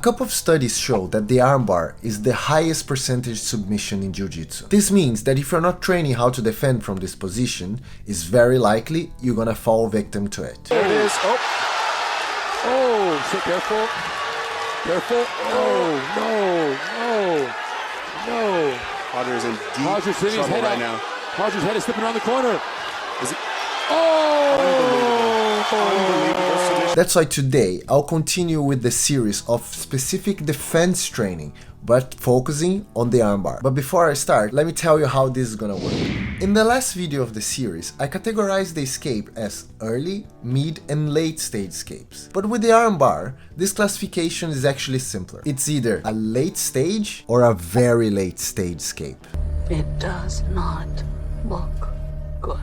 couple of studies show that the armbar is the highest percentage submission in Jiu-Jitsu. This means that if you're not training how to defend from this position, it's very likely you're gonna fall victim to it. There it is. Oh, so careful. Careful. Oh, no. Potter's in deep trouble right now. Hodger's head is slipping around the corner. Is it? Unbelievable submission. That's why today I'll continue with the series of specific defense training, but focusing on the armbar. But before I start, let me tell you how this is gonna work. In the last video of the series, I categorized the escape as early, mid, and late stage escapes. But with the armbar, this classification is actually simpler. It's either a late stage or a very late stage escape. It does not look good.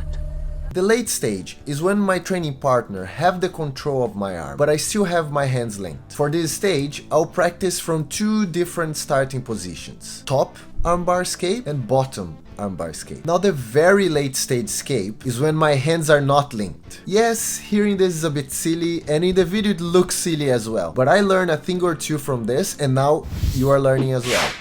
The late stage is when my training partner have the control of my arm, but I still have my hands linked. For this stage, I'll practice from two different starting positions: top armbar escape and bottom armbar escape. Now the very late stage escape is when my hands are not linked. Yes, hearing this is a bit silly, and in the video it looks silly as well, but I learned a thing or two from this, and now you are learning as well.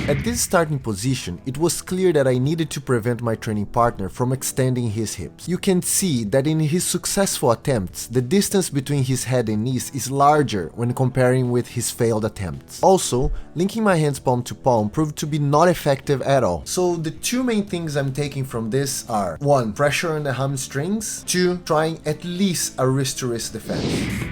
At this starting position, it was clear that I needed to prevent my training partner from extending his hips. You can see that in his successful attempts, the distance between his head and knees is larger when comparing with his failed attempts. Also, linking my hands palm to palm proved to be not effective at all. So the two main things I'm taking from this are: 1. Pressure on the hamstrings, 2. Trying at least a wrist-to-wrist defense.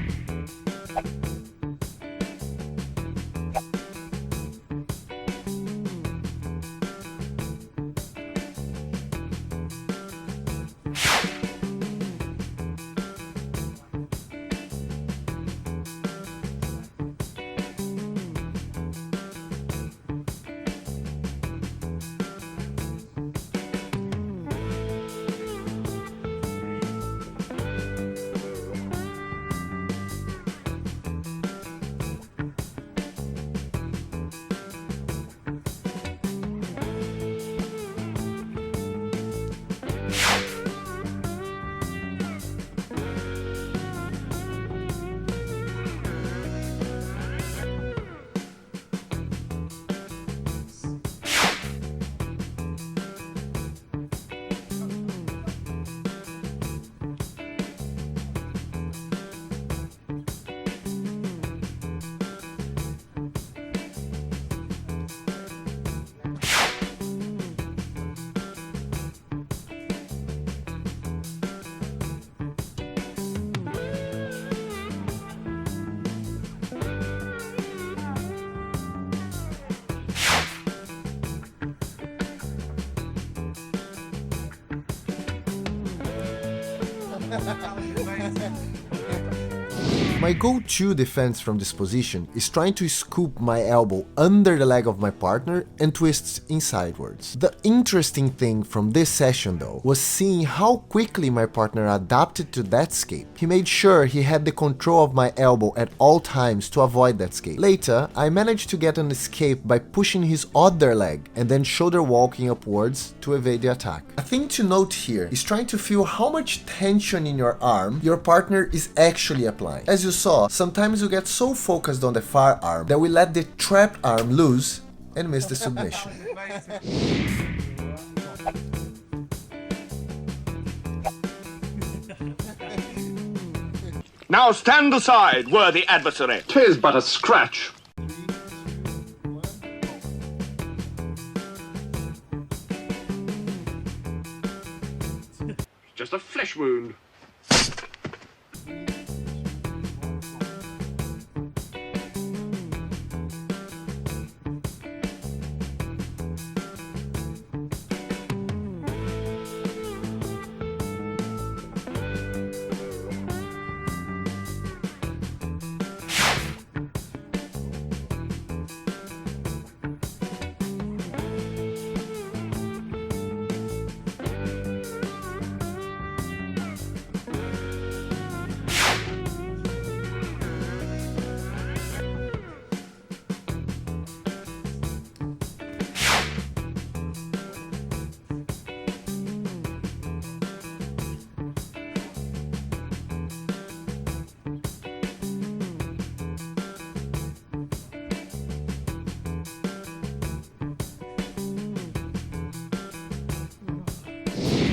My go-to defense from this position is trying to scoop my elbow under the leg of my partner and twist insidewards. The interesting thing from this session though was seeing how quickly my partner adapted to that escape. He made sure he had the control of my elbow at all times to avoid that escape. Later, I managed to get an escape by pushing his other leg and then shoulder walking upwards to evade the attack. A thing to note here is trying to feel how much tension in your arm your partner is actually applying. As you saw, sometimes you get so focused on the firearm that we let the trapped arm loose and miss the submission. Now stand aside, worthy adversary. 'Tis but a scratch. Just a flesh wound.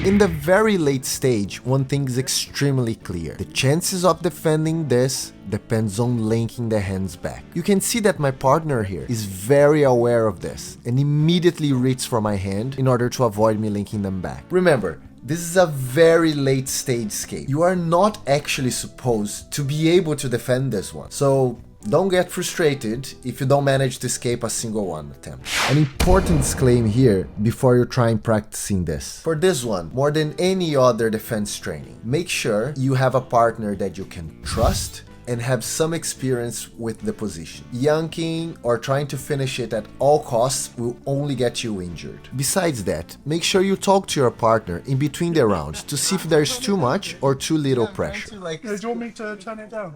In the very late stage, one thing is extremely clear. The chances of defending this depends on linking the hands back. You can see that my partner here is very aware of this and immediately reaches for my hand in order to avoid me linking them back. Remember, this is a very late stage escape. You are not actually supposed to be able to defend this one. So don't get frustrated if you don't manage to escape a single one attempt. An important disclaimer here before you try practicing this. For this one, more than any other defense training, make sure you have a partner that you can trust and have some experience with the position. Yanking or trying to finish it at all costs will only get you injured. Besides that, make sure you talk to your partner in between the rounds to see if there's too much or too little pressure. Do you want me to turn it down?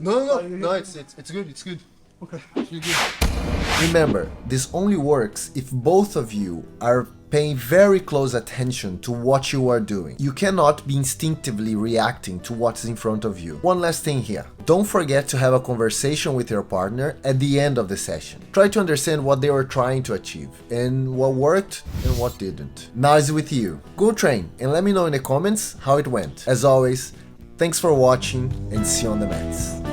No, it's good. Okay. You're good. Remember, this only works if both of you are paying very close attention to what you are doing. You cannot be instinctively reacting to what's in front of you. One last thing here. Don't forget to have a conversation with your partner at the end of the session. Try to understand what they were trying to achieve and what worked and what didn't. Now it's with you. Go train and let me know in the comments how it went. As always, thanks for watching and see you on the mats.